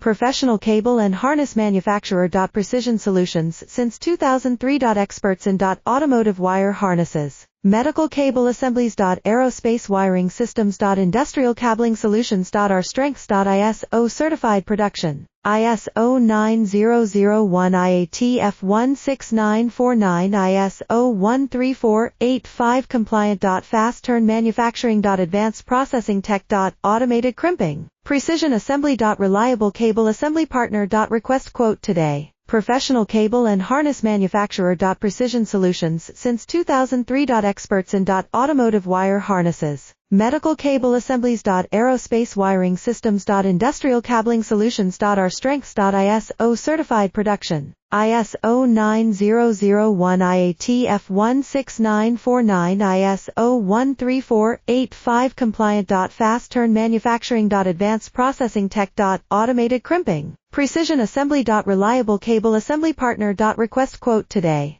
Professional cable and harness manufacturer. Precision Solutions since 2003. Experts in automotive wire harnesses, medical cable assemblies. Aerospace wiring systems. Industrial cabling solutions. Our strengths. ISO certified production. ISO 9001 IATF 16949 ISO 13485 compliant. Fast turn manufacturing. Advanced processing tech. Automated crimping. Precision assembly. Reliable cable assembly partner. Request quote today. Professional cable and harness manufacturer. Precision Solutions since 2003. Experts in automotive wire harnesses, medical cable assemblies. Aerospace wiring systems. Industrial cabling solutions. Our strengths. ISO certified production. ISO 9001 IATF 16949 ISO 13485 compliant. Fast turn manufacturing. Advanced processing tech. Automated crimping. Precision assembly. Reliable cable assembly partner. Request quote today.